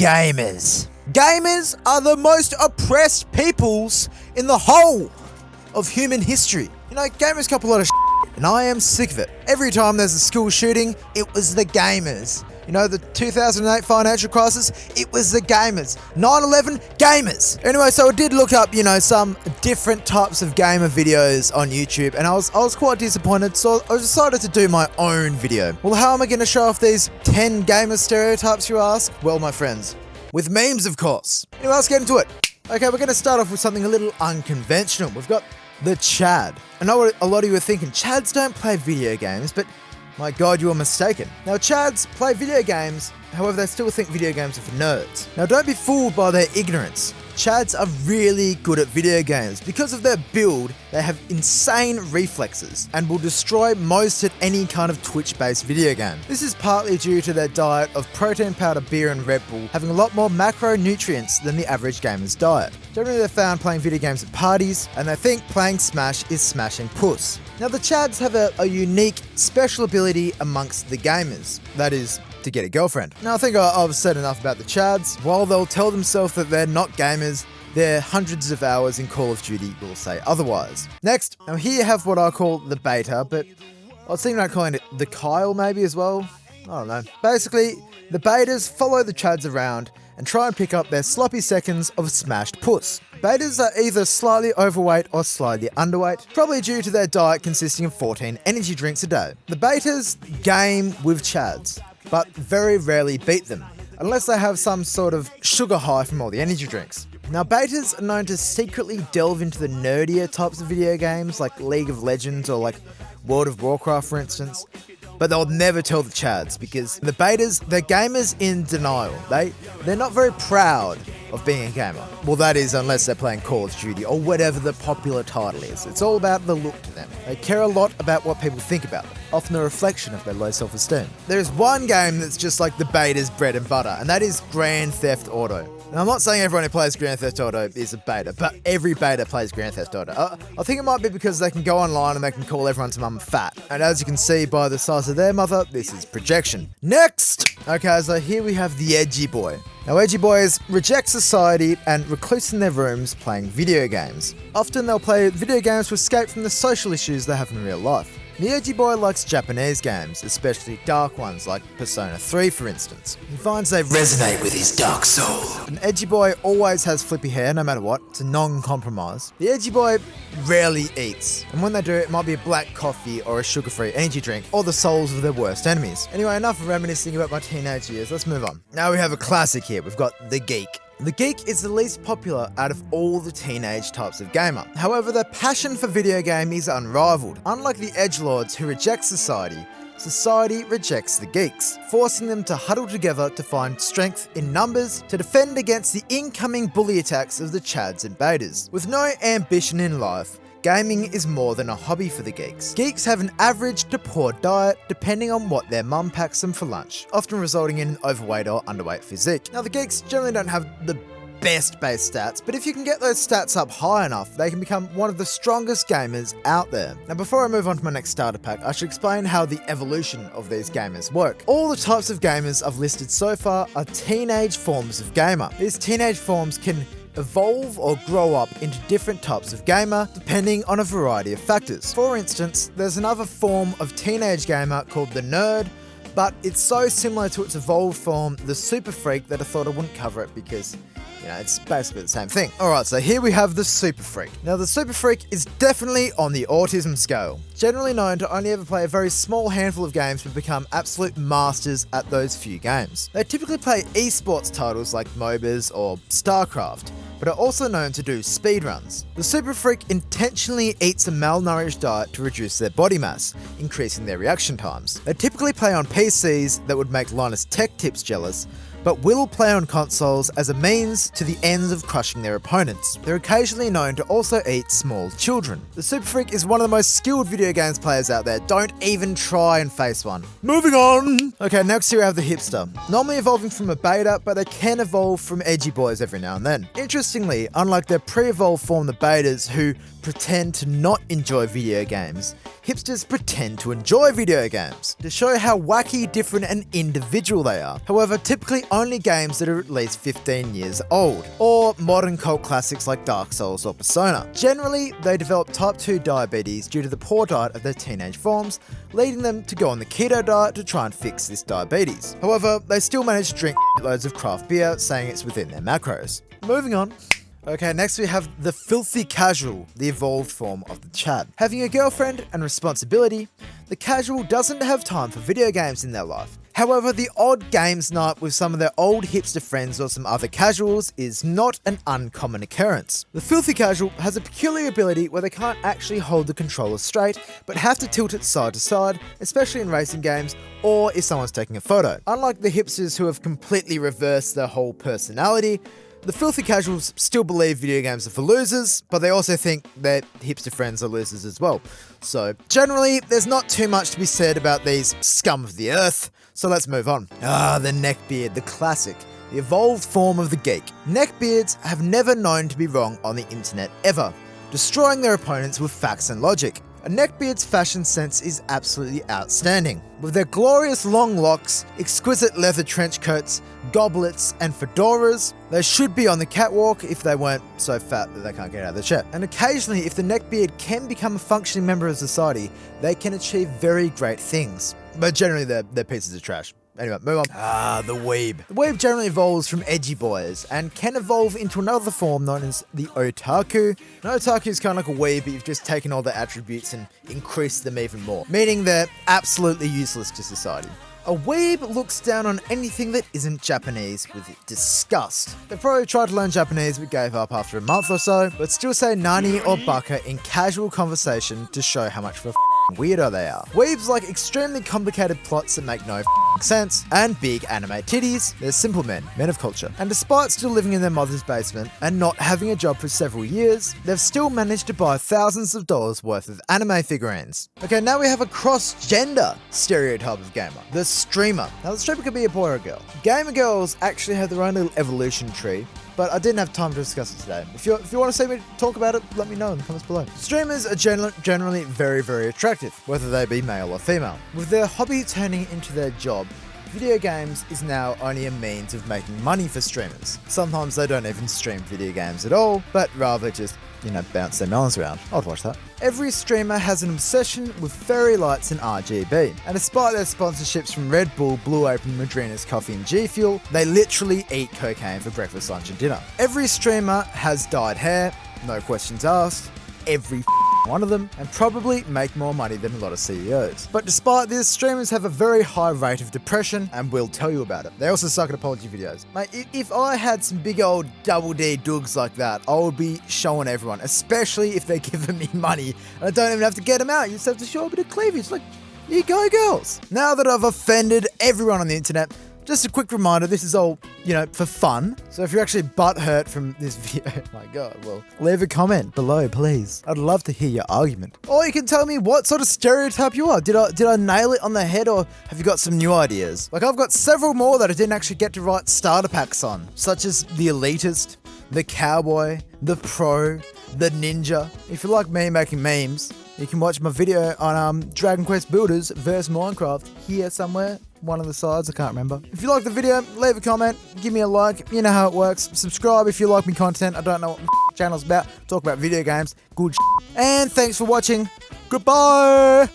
gamers. Gamers are the most oppressed peoples in the whole of human history. You know, gamers cop a lot of shit, and I am sick of it. Every time there's a school shooting, it was the gamers. You know, the 2008 financial crisis, it was the gamers. 9/11, gamers. Anyway, so I did look up, some different types of gamer videos on YouTube, and I was quite disappointed, so I decided to do my own video. Well, how am I going to show off these 10 gamer stereotypes, you ask? Well, my friends, with memes, of course. Anyway, let's get into it. Okay, we're going to start off with something a little unconventional. We've got the Chad. I know what a lot of you are thinking, Chads don't play video games, but my God, you are mistaken. Now, Chads play video games, however, they still think video games are for nerds. Now, don't be fooled by their ignorance. Chads are really good at video games. Because of their build, they have insane reflexes and will destroy most at any kind of Twitch-based video game. This is partly due to their diet of protein powder, beer and Red Bull having a lot more macronutrients than the average gamer's diet. Generally, they're found playing video games at parties, and they think playing Smash is smashing puss. Now, the Chads have a unique special ability amongst the gamers. That is, to get a girlfriend. Now, I think I've said enough about the Chads. While they'll tell themselves that they're not gamers, their hundreds of hours in Call of Duty will say otherwise. Next, now here you have what I call the beta, but I was thinking about calling it the Kyle maybe as well. I don't know. Basically, the betas follow the Chads around and try and pick up their sloppy seconds of smashed puss. Betas are either slightly overweight or slightly underweight, probably due to their diet consisting of 14 energy drinks a day. The betas game with Chads, but very rarely beat them, unless they have some sort of sugar high from all the energy drinks. Now, betas are known to secretly delve into the nerdier types of video games, like League of Legends or like World of Warcraft, for instance, but they'll never tell the Chads because the betas, they're gamers in denial. They're not very proud of being a gamer. Well, that is unless they're playing Call of Duty or whatever the popular title is. It's all about the look to them. They care a lot about what people think about them, often a reflection of their low self-esteem. There's one game that's just like the beta's bread and butter, and that is Grand Theft Auto. Now, I'm not saying everyone who plays Grand Theft Auto is a beta, but every beta plays Grand Theft Auto. I think it might be because they can go online and they can call everyone's mum fat. And as you can see by the size of their mother, this is projection. Next! Okay, so here we have the Edgy Boy. Now, Edgy Boys reject society and recluse in their rooms playing video games. Often they'll play video games to escape from the social issues they have in real life. The Edgy Boy likes Japanese games, especially dark ones like Persona 3 for instance. He finds they resonate with his dark soul. An Edgy Boy always has flippy hair no matter what, it's a non-compromise. The Edgy Boy rarely eats, and when they do, it might be a black coffee or a sugar-free energy drink, or the souls of their worst enemies. Anyway, enough reminiscing about my teenage years, let's move on. Now we have a classic here, we've got the Geek. The Geek is the least popular out of all the teenage types of gamer. However, their passion for video game is unrivaled. Unlike the edgelords who reject society, society rejects the geeks, forcing them to huddle together to find strength in numbers to defend against the incoming bully attacks of the Chads and betas. With no ambition in life, gaming is more than a hobby for the geeks. Geeks have an average to poor diet depending on what their mum packs them for lunch, often resulting in an overweight or underweight physique. Now, the geeks generally don't have the best base stats, but if you can get those stats up high enough, they can become one of the strongest gamers out there. Now, before I move on to my next starter pack, I should explain how the evolution of these gamers work. All the types of gamers I've listed so far are teenage forms of gamer. These teenage forms can evolve or grow up into different types of gamer depending on a variety of factors. For instance, there's another form of teenage gamer called the nerd, but it's so similar to its evolved form, the super freak, that I thought I wouldn't cover it because it's basically the same thing. Alright, so here we have the super freak. Now, the super freak is definitely on the autism scale. Generally known to only ever play a very small handful of games but become absolute masters at those few games. They typically play esports titles like MOBAs or StarCraft, but are also known to do speedruns. The super freak intentionally eats a malnourished diet to reduce their body mass, increasing their reaction times. They typically play on PCs that would make Linus Tech Tips jealous, but will play on consoles as a means to the ends of crushing their opponents. They're occasionally known to also eat small children. The Super Freak is one of the most skilled video games players out there. Don't even try and face one. Moving on! Okay, next here we have the Hipster. Normally evolving from a beta, but they can evolve from Edgy Boys every now and then. Interestingly, unlike their pre-evolved form, the betas, who pretend to not enjoy video games, hipsters pretend to enjoy video games to show how wacky, different, and individual they are. However, typically only games that are at least 15 years old, or modern cult classics like Dark Souls or Persona. Generally, they develop type 2 diabetes due to the poor diet of their teenage forms, leading them to go on the keto diet to try and fix this diabetes. However, they still manage to drink loads of craft beer, saying it's within their macros. Moving on. Okay, next we have the filthy casual, the evolved form of the Chad. Having a girlfriend and responsibility, the casual doesn't have time for video games in their life. However, the odd games night with some of their old hipster friends or some other casuals is not an uncommon occurrence. The filthy casual has a peculiar ability where they can't actually hold the controller straight, but have to tilt it side to side, especially in racing games or if someone's taking a photo. Unlike the hipsters who have completely reversed their whole personality, the filthy casuals still believe video games are for losers, but they also think their hipster friends are losers as well. So generally, there's not too much to be said about these scum of the earth, so let's move on. The neckbeard, the classic, the evolved form of the geek. Neckbeards have never known to be wrong on the internet ever, destroying their opponents with facts and logic. A neckbeard's fashion sense is absolutely outstanding. With their glorious long locks, exquisite leather trench coats, goblets, and fedoras, they should be on the catwalk if they weren't so fat that they can't get out of the chair. And occasionally, if the neckbeard can become a functioning member of society, they can achieve very great things. But generally, they're pieces of trash. Anyway, move on. The weeb. The weeb generally evolves from edgy boys and can evolve into another form known as the otaku. An otaku is kind of like a weeb, but you've just taken all their attributes and increased them even more, meaning they're absolutely useless to society. A weeb looks down on anything that isn't Japanese with disgust. They probably tried to learn Japanese but gave up after a month or so, but still say nani or baka in casual conversation to show how much of a weirdo they are. Weebs like extremely complicated plots that make no sense, and big anime titties. They're simple men of culture. And despite still living in their mother's basement and not having a job for several years, they've still managed to buy thousands of dollars worth of anime figurines. Okay, now we have a cross-gender stereotype of gamer, the streamer. Now the streamer could be a boy or a girl. Gamer girls actually have their own little evolution tree, but I didn't have time to discuss it today. If you want to see me talk about it, let me know in the comments below. Streamers are generally very, very attractive, whether they be male or female. With their hobby turning into their job, video games is now only a means of making money for streamers. Sometimes they don't even stream video games at all, but rather just, bounce their melons around. I'd watch that. Every streamer has an obsession with fairy lights and RGB, and despite their sponsorships from Red Bull, Blue Apron, Madrina's Coffee and G Fuel, they literally eat cocaine for breakfast, lunch and dinner. Every streamer has dyed hair, no questions asked, every one of them, and probably make more money than a lot of CEOs. But despite this, streamers have a very high rate of depression, and we'll tell you about it. They also suck at apology videos. Mate, if I had some big old double D dougs like that, I would be showing everyone, especially if they're giving me money, and I don't even have to get them out. You just have to show a bit of cleavage. Like, here you go, girls. Now that I've offended everyone on the internet, just a quick reminder, this is all, for fun. So if you're actually butthurt from this video, oh my god, well, leave a comment below, please. I'd love to hear your argument. Or you can tell me what sort of stereotype you are. Did I nail it on the head, or have you got some new ideas? Like, I've got several more that I didn't actually get to write starter packs on, such as the elitist, the cowboy, the pro, the ninja. If you like me making memes, you can watch my video on Dragon Quest Builders vs Minecraft here somewhere. One of the sides, I can't remember. If you like the video, leave a comment, give me a like, you know how it works. Subscribe if you like my content. I don't know what my channel's about. Talk about video games, good and thanks for watching. Goodbye!